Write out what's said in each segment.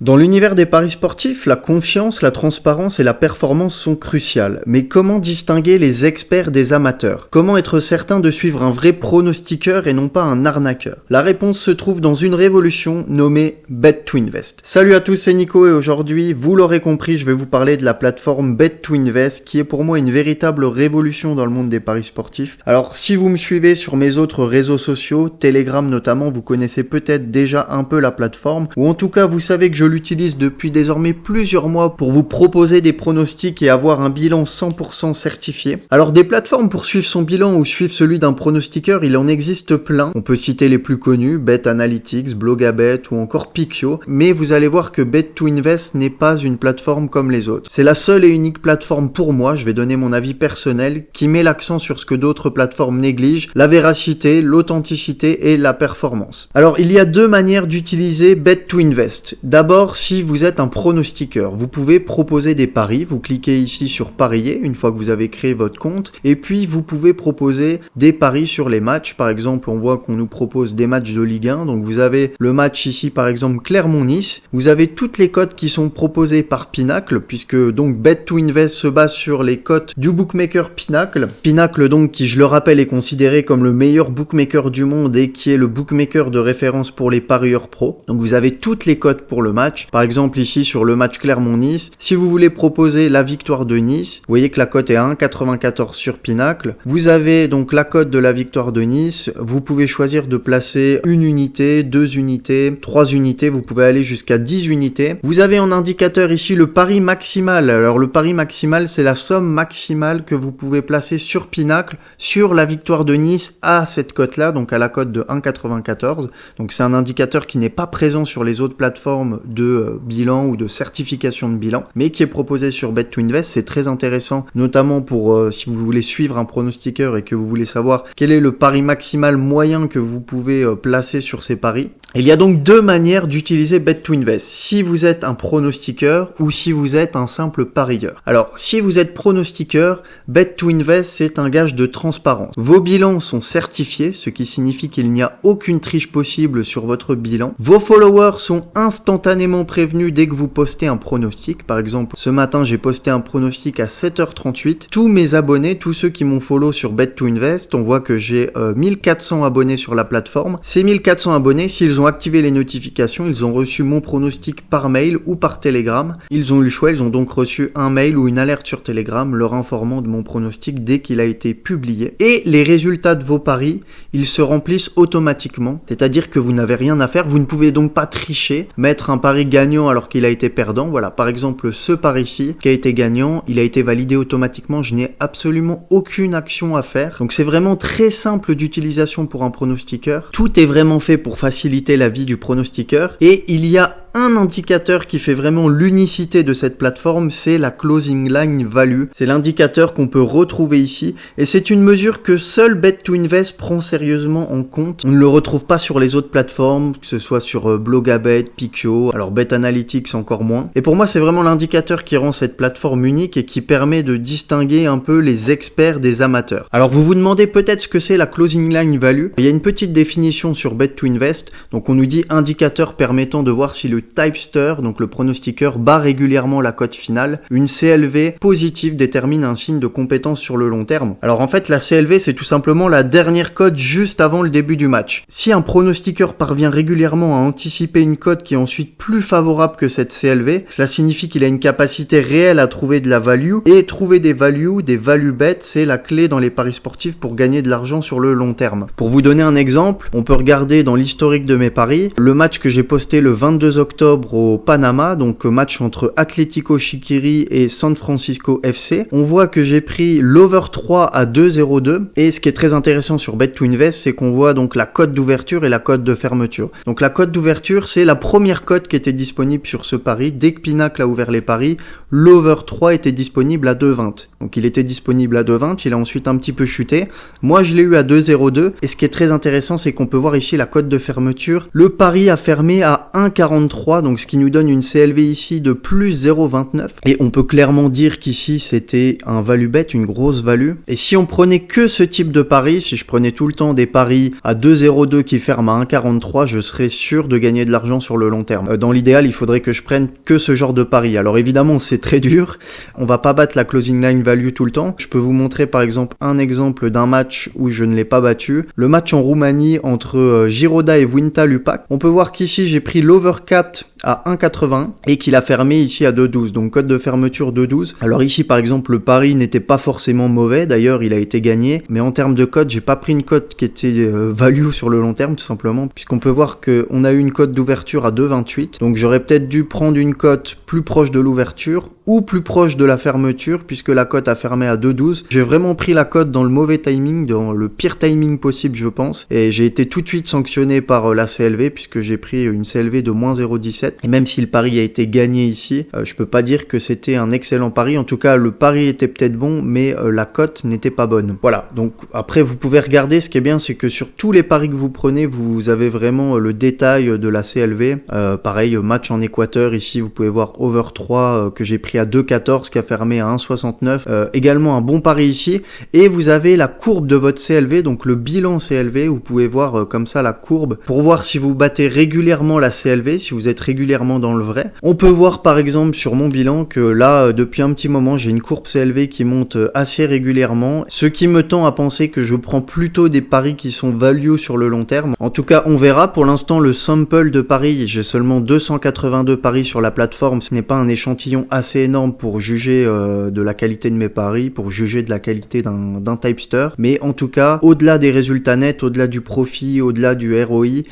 Dans l'univers des paris sportifs, la confiance, la transparence et la performance sont cruciales. Mais comment distinguer les experts des amateurs? Comment être certain de suivre un vrai pronostiqueur et non pas un arnaqueur? La réponse se trouve dans une révolution nommée Bet2Invest. Salut à tous, c'est Nico et aujourd'hui, vous l'aurez compris, je vais vous parler de la plateforme Bet2Invest qui est pour moi une véritable révolution dans le monde des paris sportifs. Alors si vous me suivez sur mes autres réseaux sociaux, Telegram notamment, vous connaissez peut-être déjà un peu la plateforme, ou en tout cas vous savez que je l'utilise depuis désormais plusieurs mois pour vous proposer des pronostics et avoir un bilan 100% certifié. Alors des plateformes pour suivre son bilan ou suivre celui d'un pronostiqueur, il en existe plein. On peut citer les plus connus, Bet Analytics, Blogabet ou encore Picchio, mais vous allez voir que Bet2Invest n'est pas une plateforme comme les autres. C'est la seule et unique plateforme pour moi, je vais donner mon avis personnel, qui met l'accent sur ce que d'autres plateformes négligent, la véracité, l'authenticité et la performance. Alors il y a deux manières d'utiliser Bet2Invest. D'abord, si vous êtes un pronostiqueur, vous pouvez proposer des paris, vous cliquez ici sur parier une fois que vous avez créé votre compte et puis vous pouvez proposer des paris sur les matchs. Par exemple, on voit qu'on nous propose des matchs de Ligue 1, donc vous avez le match ici par exemple Clermont-Nice, vous avez toutes les cotes qui sont proposées par Pinacle puisque donc Bet2Invest se base sur les cotes du bookmaker Pinacle. Pinacle donc qui, je le rappelle, est considéré comme le meilleur bookmaker du monde et qui est le bookmaker de référence pour les parieurs pro. Donc vous avez toutes les cotes pour le match. Par exemple ici sur le match Clermont-Nice, si vous voulez proposer la victoire de Nice, vous voyez que la cote est à 1,94 sur Pinacle. Vous avez donc la cote de la victoire de Nice, vous pouvez choisir de placer une unité, 2 unités, 3 unités, vous pouvez aller jusqu'à 10 unités. Vous avez en indicateur ici le pari maximal. Alors le pari maximal, c'est la somme maximale que vous pouvez placer sur Pinacle sur la victoire de Nice à cette cote-là, donc à la cote de 1,94. Donc c'est un indicateur qui n'est pas présent sur les autres plateformes de bilan ou de certification de bilan, mais qui est proposé sur Bet2Invest. C'est très intéressant, notamment pour si vous voulez suivre un pronostiqueur et que vous voulez savoir quel est le pari maximal moyen que vous pouvez placer sur ces paris. Il y a donc deux manières d'utiliser Bet2Invest, si vous êtes un pronostiqueur ou si vous êtes un simple parieur. Alors, si vous êtes pronostiqueur, Bet2Invest, c'est un gage de transparence. Vos bilans sont certifiés, ce qui signifie qu'il n'y a aucune triche possible sur votre bilan. Vos followers sont instantanément prévenus dès que vous postez un pronostic. Par exemple, ce matin, j'ai posté un pronostic à 7h38. Tous mes abonnés, tous ceux qui m'ont follow sur Bet2Invest, on voit que j'ai 1400 abonnés sur la plateforme. Ces 1400 abonnés, s'ils ont activé les notifications, ils ont reçu mon pronostic par mail ou par Telegram. Ils ont eu le choix, ils ont donc reçu un mail ou une alerte sur Telegram leur informant de mon pronostic dès qu'il a été publié. Et les résultats de vos paris, ils se remplissent automatiquement, c'est-à-dire que vous n'avez rien à faire, vous ne pouvez donc pas tricher, mettre un pari gagnant alors qu'il a été perdant. Voilà, par exemple, ce pari-ci qui a été gagnant, il a été validé automatiquement, je n'ai absolument aucune action à faire. Donc c'est vraiment très simple d'utilisation pour un pronostiqueur. Tout est vraiment fait pour faciliter la vie du pronostiqueur et il y a un indicateur qui fait vraiment l'unicité de cette plateforme, c'est la closing line value. C'est l'indicateur qu'on peut retrouver ici et c'est une mesure que seul Bet2Invest prend sérieusement en compte. On ne le retrouve pas sur les autres plateformes, que ce soit sur Blogabet, Picchio, alors Bet Analytics encore moins. Et pour moi, c'est vraiment l'indicateur qui rend cette plateforme unique et qui permet de distinguer un peu les experts des amateurs. Alors vous vous demandez peut-être ce que c'est la closing line value. Il y a une petite définition sur Bet2Invest. Donc on nous dit indicateur permettant de voir si le tipster, donc le pronostiqueur, bat régulièrement la cote finale. Une CLV positive détermine un signe de compétence sur le long terme. Alors en fait, la CLV, c'est tout simplement la dernière cote juste avant le début du match. Si un pronostiqueur parvient régulièrement à anticiper une cote qui est ensuite plus favorable que cette CLV, cela signifie qu'il a une capacité réelle à trouver de la value, et trouver des value bet, c'est la clé dans les paris sportifs pour gagner de l'argent sur le long terme. Pour vous donner un exemple, on peut regarder dans l'historique de mes paris, le match que j'ai posté le 22 octobre au Panama, donc match entre Atlético Chiquiri et San Francisco FC. On voit que j'ai pris l'over 3 à 2,02 et ce qui est très intéressant sur Bet2Invest, c'est qu'on voit donc la cote d'ouverture et la cote de fermeture. Donc la cote d'ouverture, c'est la première cote qui était disponible sur ce pari. Dès que Pinacle a ouvert les paris, l'over 3 était disponible à 2,20. Donc il était disponible à 2,20, il a ensuite un petit peu chuté. Moi je l'ai eu à 2,02 et ce qui est très intéressant, c'est qu'on peut voir ici la cote de fermeture. Le pari a fermé à 1,43 43, donc ce qui nous donne une CLV ici de plus 0,29. Et on peut clairement dire qu'ici c'était un value bet, une grosse value. Et si on prenait que ce type de pari, si je prenais tout le temps des paris à 2,02 qui ferment à 1,43, je serais sûr de gagner de l'argent sur le long terme. Dans l'idéal, il faudrait que je prenne que ce genre de pari. Alors évidemment, c'est très dur. On va pas battre la closing line value tout le temps. Je peux vous montrer par exemple un exemple d'un match où je ne l'ai pas battu. Le match en Roumanie entre Giroda et Winta Lupac. On peut voir qu'ici j'ai pris l'over 4 à 1,80 et qu'il a fermé ici à 2,12. Donc code de fermeture 2,12. Alors ici par exemple le pari n'était pas forcément mauvais. D'ailleurs il a été gagné. Mais en termes de cote, j'ai pas pris une cote qui était value sur le long terme tout simplement. Puisqu'on peut voir qu'on a eu une cote d'ouverture à 2,28. Donc j'aurais peut-être dû prendre une cote plus proche de l'ouverture ou plus proche de la fermeture puisque la cote a fermé à 2,12. J'ai vraiment pris la cote dans le mauvais timing, dans le pire timing possible je pense. Et j'ai été tout de suite sanctionné par la CLV puisque j'ai pris une CLV de moins 0,17. Et même si le pari a été gagné ici, je peux pas dire que c'était un excellent pari. En tout cas, le pari était peut-être bon, mais la cote n'était pas bonne. Voilà. Donc après, vous pouvez regarder. Ce qui est bien, c'est que sur tous les paris que vous prenez, vous avez vraiment le détail de la CLV. Pareil, match en Équateur. Ici, vous pouvez voir over 3 que j'ai pris à 2,14 qui a fermé à 1,69. Également un bon pari ici. Et vous avez la courbe de votre CLV, donc le bilan CLV. Vous pouvez voir comme ça la courbe pour voir si vous battez régulièrement la CLV, si vous êtes régulièrement dans le vrai. On peut voir par exemple sur mon bilan que là, depuis un petit moment, j'ai une courbe CLV qui monte assez régulièrement, ce qui me tend à penser que je prends plutôt des paris qui sont value sur le long terme. En tout cas, on verra. Pour l'instant, le sample de paris, j'ai seulement 282 paris sur la plateforme. Ce n'est pas un échantillon assez énorme pour juger de la qualité de mes paris, pour juger de la qualité d'un tipster. Mais en tout cas, au-delà des résultats nets, au-delà du profit, au-delà du ROI,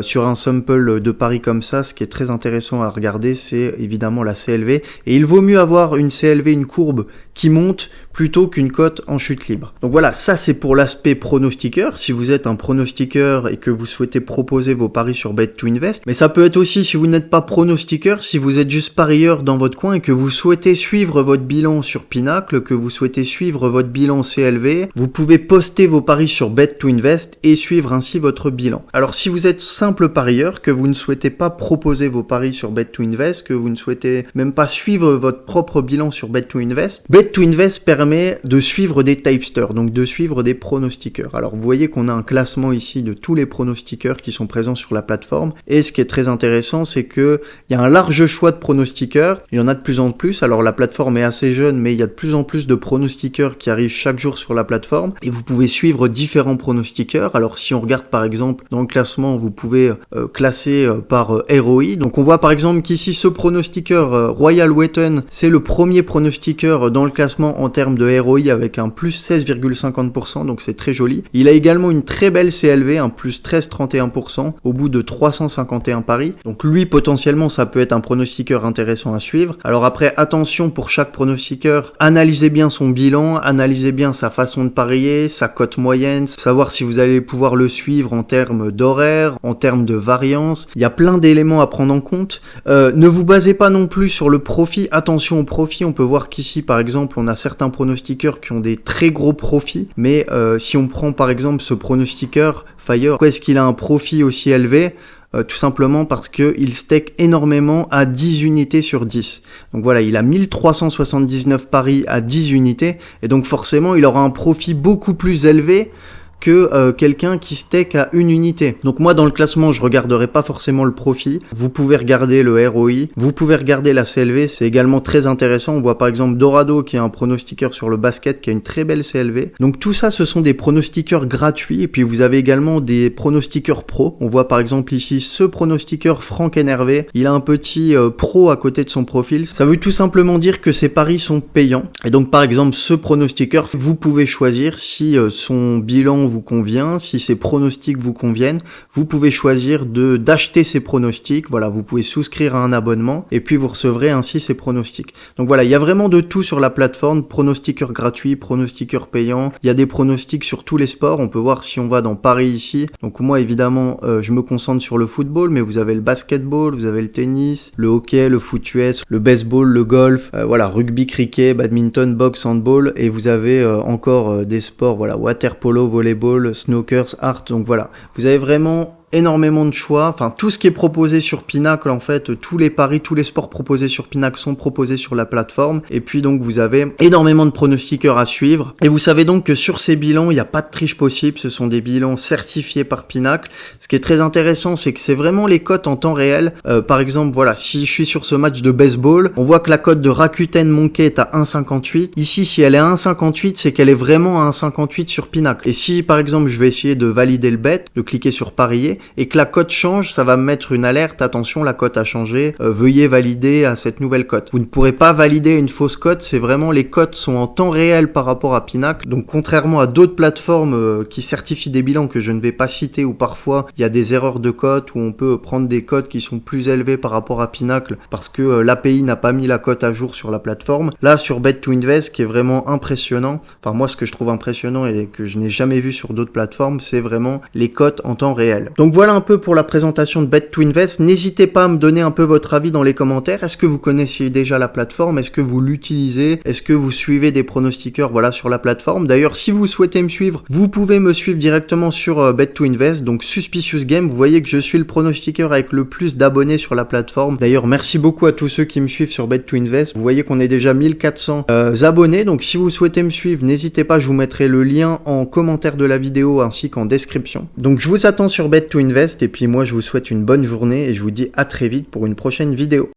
sur un sample de paris comme ça, ce qui est très intéressant à regarder, c'est évidemment la CLV. Et il vaut mieux avoir une CLV, une courbe qui monte plutôt qu'une cote en chute libre. Donc voilà, ça c'est pour l'aspect pronostiqueur, si vous êtes un pronostiqueur et que vous souhaitez proposer vos paris sur Bet2Invest. Mais ça peut être aussi si vous n'êtes pas pronostiqueur, si vous êtes juste parieur dans votre coin et que vous souhaitez suivre votre bilan sur Pinacle, que vous souhaitez suivre votre bilan CLV, vous pouvez poster vos paris sur Bet2Invest et suivre ainsi votre bilan. Alors si vous êtes simple parieur, que vous ne souhaitez pas proposer vos paris sur Bet2Invest, que vous ne souhaitez même pas suivre votre propre bilan sur Bet2Invest, Bet2Invest permet de suivre des tipsters, donc de suivre des pronostiqueurs. Alors vous voyez qu'on a un classement ici de tous les pronostiqueurs qui sont présents sur la plateforme, et ce qui est très intéressant, c'est que il y a un large choix de pronostiqueurs, il y en a de plus en plus. Alors la plateforme est assez jeune, mais il y a de plus en plus de pronostiqueurs qui arrivent chaque jour sur la plateforme, et vous pouvez suivre différents pronostiqueurs. Alors si on regarde par exemple dans le classement, vous pouvez classer par ROI, donc on voit par exemple qu'ici ce pronostiqueur Royal Wetton, c'est le premier pronostiqueur dans le classement en termes de ROI avec un plus 16,50%, donc c'est très joli. Il a également une très belle CLV, un plus 13,31% au bout de 351 paris. Donc lui potentiellement ça peut être un pronostiqueur intéressant à suivre. Alors après attention pour chaque pronostiqueur, analysez bien son bilan, analysez bien sa façon de parier, sa cote moyenne, savoir si vous allez pouvoir le suivre en termes d'horaire, en termes de variance. Il y a plein d'éléments à prendre en compte. Ne vous basez pas non plus sur le profit. Attention au profit, on peut voir qu'ici par exemple on a certains pronostiqueurs qui ont des très gros profits, mais si on prend par exemple ce pronostiqueur Fire, pourquoi est-ce qu'il a un profit aussi élevé ? Tout simplement parce qu'il stake énormément à 10 unités sur 10. Donc voilà, il a 1379 paris à 10 unités, et donc forcément il aura un profit beaucoup plus élevé que quelqu'un qui stake à une unité. Donc moi dans le classement je regarderai pas forcément le profit, vous pouvez regarder le ROI, vous pouvez regarder la CLV, c'est également très intéressant. On voit par exemple Dorado qui est un pronostiqueur sur le basket qui a une très belle CLV. Donc tout ça ce sont des pronostiqueurs gratuits, et puis vous avez également des pronostiqueurs pro. On voit par exemple ici ce pronostiqueur Franck NRV, il a un petit pro à côté de son profil. Ça veut tout simplement dire que ses paris sont payants, et donc par exemple ce pronostiqueur, vous pouvez choisir si son bilan vous convient, si ses pronostics vous conviennent, vous pouvez choisir d'acheter ces pronostics. Voilà, vous pouvez souscrire à un abonnement et puis vous recevrez ainsi ces pronostics. Donc voilà, il y a vraiment de tout sur la plateforme, pronostiqueurs gratuits, pronostiqueurs payants. Il y a des pronostics sur tous les sports. On peut voir si on va dans Paris ici. Donc moi évidemment, je me concentre sur le football, mais vous avez le basketball, vous avez le tennis, le hockey, le foot US, le baseball, le golf, voilà, rugby, cricket, badminton, boxe, handball, et vous avez encore des sports, voilà, water polo, volleyball, snookers, art. Donc voilà, vous avez vraiment énormément de choix. Enfin, tout ce qui est proposé sur Pinacle, en fait, tous les paris, tous les sports proposés sur Pinacle sont proposés sur la plateforme. Et puis donc vous avez énormément de pronostiqueurs à suivre. Et vous savez donc que sur ces bilans, il n'y a pas de triche possible. Ce sont des bilans certifiés par Pinacle. Ce qui est très intéressant, c'est que c'est vraiment les cotes en temps réel. Par exemple, voilà, si je suis sur ce match de baseball, on voit que la cote de Rakuten Monkey est à 1,58. Ici, si elle est à 1,58, c'est qu'elle est vraiment à 1,58 sur Pinacle. Et si, par exemple, je vais essayer de valider le bet, de cliquer sur parier, et que la cote change, ça va me mettre une alerte. Attention, la cote a changé. Veuillez valider à cette nouvelle cote. Vous ne pourrez pas valider une fausse cote. C'est vraiment les cotes sont en temps réel par rapport à Pinacle. Donc, contrairement à d'autres plateformes qui certifient des bilans que je ne vais pas citer, où parfois il y a des erreurs de cote, où on peut prendre des cotes qui sont plus élevées par rapport à Pinacle parce que l'API n'a pas mis la cote à jour sur la plateforme. Là, sur Bet2Invest, ce qui est vraiment impressionnant, enfin moi ce que je trouve impressionnant et que je n'ai jamais vu sur d'autres plateformes, c'est vraiment les cotes en temps réel. Donc voilà un peu pour la présentation de Bet2Invest. N'hésitez pas à me donner un peu votre avis dans les commentaires. Est-ce que vous connaissiez déjà la plateforme? Est-ce que vous l'utilisez? Est-ce que vous suivez des pronostiqueurs voilà sur la plateforme? D'ailleurs, si vous souhaitez me suivre, vous pouvez me suivre directement sur Bet2Invest, donc Suspicious Game. Vous voyez que je suis le pronostiqueur avec le plus d'abonnés sur la plateforme. D'ailleurs, merci beaucoup à tous ceux qui me suivent sur Bet2Invest. Vous voyez qu'on est déjà 1400 abonnés, donc si vous souhaitez me suivre, n'hésitez pas, je vous mettrai le lien en commentaire de la vidéo ainsi qu'en description. Donc je vous attends sur Bet2Invest et puis moi je vous souhaite une bonne journée et je vous dis à très vite pour une prochaine vidéo.